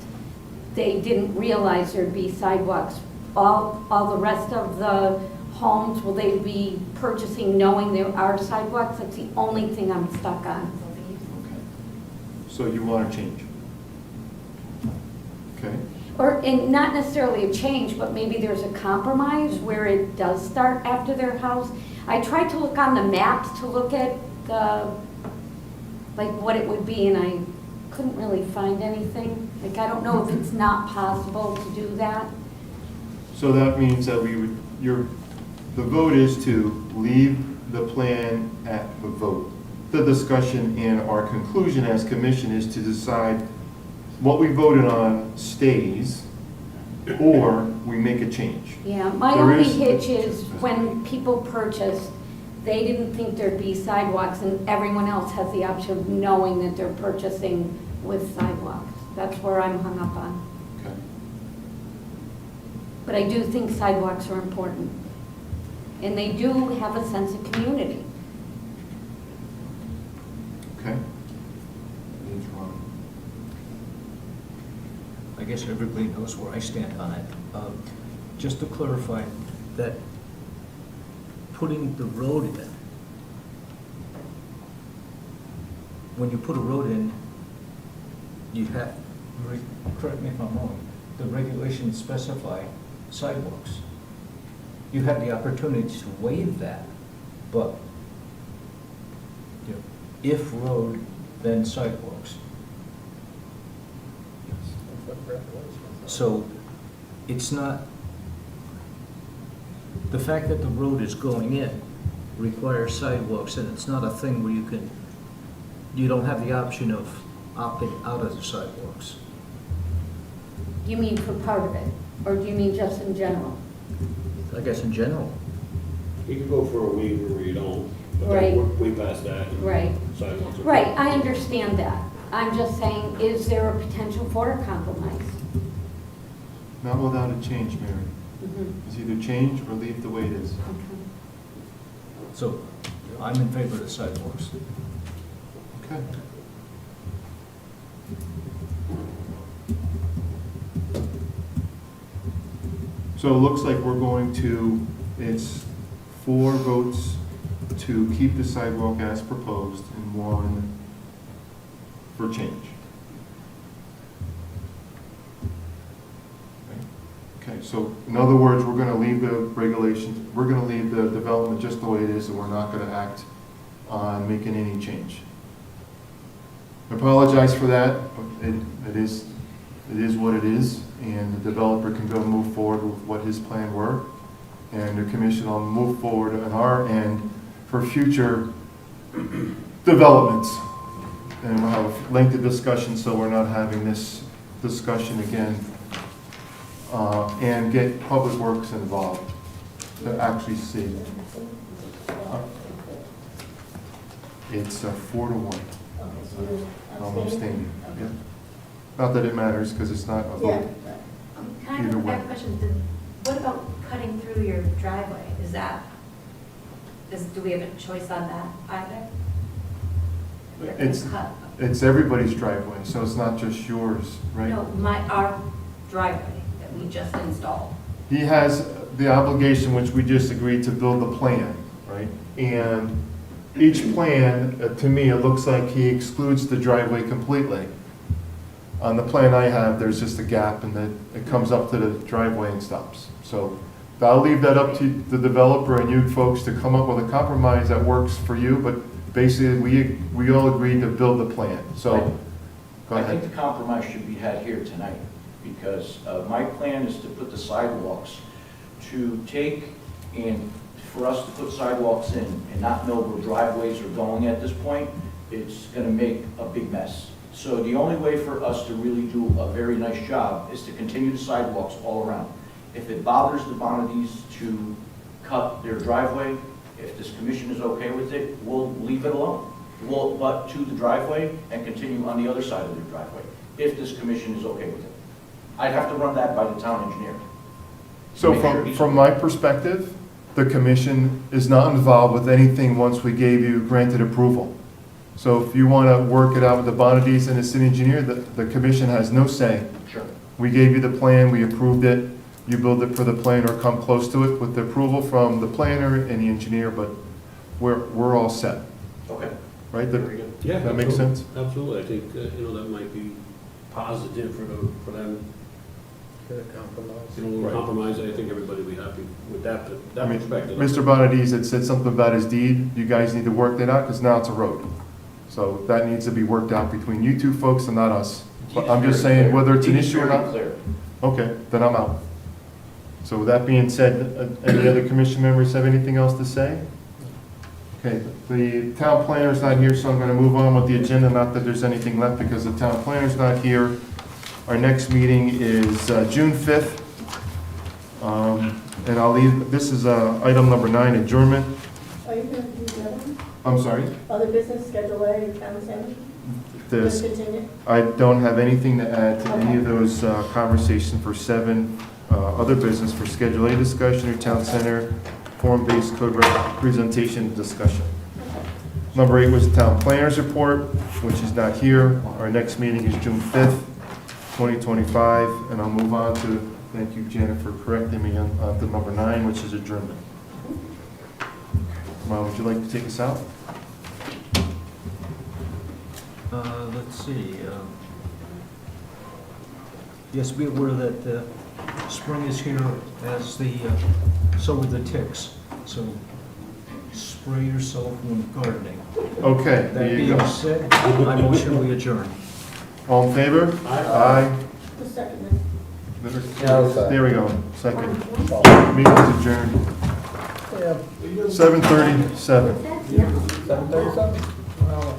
they didn't realize there'd be sidewalks. All the rest of the homes, will they be purchasing knowing there are sidewalks? That's the only thing I'm stuck on.
Okay. So you want to change? Okay,
And not necessarily a change, but maybe there's a compromise where it does start after their house. I tried to look on the maps to look at like what it would be, and I couldn't really find anything. Like, I don't know if it's not possible to do that.
so that means that the vote is to leave the plan at the vote. The discussion and our conclusion as commission is to decide what we voted on stays, or we make a change.
Yeah, my
There
only
is-
hitch is when people purchase, they didn't think there'd be sidewalks, and everyone else has the option of knowing that they're purchasing with sidewalks. That's where I'm hung up on.
Okay.
But I do think sidewalks are important. And they do have a sense of community.
Okay. Ms. Ron.
I guess everybody knows where I stand on it. Just to clarify, that putting the road in, when you put a road in, you have, correct me if I'm wrong, the regulations specify sidewalks. You have the opportunity to waive that, but you know, if road, then sidewalks. So it's not, the fact that the road is going in requires sidewalks, and it's not a thing where you don't have the option of opting out of the sidewalks.
You mean for part of it? Or do you mean just in general?
I guess in general.
You could go for a waiver where you don't, but
Right.
then we're way past that. and
Right.
Sidewalks are.
Right, I understand that. I'm just saying, is there a potential for a compromise?
Not without a change, Mary.
Mhm.
It's either change or leave the way it is.
Okay.
So I'm in favor of the sidewalks.
Okay. So it looks like we're going to, it's 4 votes to keep the sidewalk as proposed and 1 for change. Okay, so in other words, we're gonna leave the regulations, we're gonna leave the development just the way it is, and we're not gonna act on making any change. I apologize for that, but it is what it is, and the developer can go move forward with what his plan were, and the commission will move forward on our end for future developments. And we'll have a lengthy discussion, so we're not having this discussion again and get Public Works involved to actually see. It's 4-1. I'm abstaining. Yeah. Not that it matters, because it's not a vote.
Kind
Either
of, I
way.
have a question. What about cutting through your driveway? Do we have a choice on that either?
It's,
Cut.
it's everybody's driveway, so it's not just yours, right?
No, our driveway that we just installed.
He has the obligation, which we just agreed, to build the plan, right? And each plan, to me, it looks like he excludes the driveway completely. On the plan I have, there's just a gap and then it comes up to the driveway and stops. So I'll leave that up to the developer and you folks to come up with a compromise that works for you, but basically, we all agreed to build the plan, so, go
I think
ahead.
the compromise should be had here tonight, because my plan is to put the sidewalks, to take and for us to put sidewalks in and not know where driveways are going at this point, it's gonna make a big mess. So the only way for us to really do a very nice job is to continue the sidewalks all around. If it bothers the Bonadis to cut their driveway, if this commission is okay with it, we'll leave it alone. We'll butt to the driveway and continue on the other side of their driveway, if this commission is okay with it. I'd have to run that by the town engineer.
So
Make sure he's-
from my perspective, the commission is not involved with anything once we gave you granted approval. So if you want to work it out with the Bonadis and the city engineer, the commission has no say.
Sure.
We gave you the plan, we approved it, you build it for the plan or come close to it with the approval from the planner and the engineer, but we're all set,
Okay.
right?
Very good.
Yeah.
That makes sense?
Absolutely. I think, that might be positive for them.
Get a compromise.
Right.
Compromise. I think everybody will be happy with that
I mean,
perspective.
Mr. Bonadis had said something about his deed, you guys need to work that out, because now it's a road. So that needs to be worked out between you two folks and not us. But I'm just saying, whether it's an issue or not.
Clear.
Okay, then I'm out. So with that being said, any other commission members have anything else to say? Okay, the town planner's not here, so I'm gonna move on with the agenda, not that there's anything left because the town planner's not here. Our next meeting is June 5th. And I'll leave, this is item number 9, adjournment.
Are you going to do the other one?
I'm sorry?
Other business, Schedule A, Town Center?
This,
Continue?
I don't have anything to add to any of those conversations for 7, other business for Schedule A discussion or Town Center, form-based code representation discussion. Number 8 was the Town Planner's Report, which is not here. Our next meeting is June 5th, 2025, and I'll move on to, thank you, Janet, for correcting me on to number 9, which is adjournment. Mom, would you like to take us out?
Let's see. Yes, be aware that spring is here as so are the ticks. So spray yourself when gardening.
Okay,
That
there you
being
go.
said, I motion we adjourn.
All in favor? Aye.
The second
There we go, second. Meeting is adjourned.
Yeah,
7:37.
7:37? Well,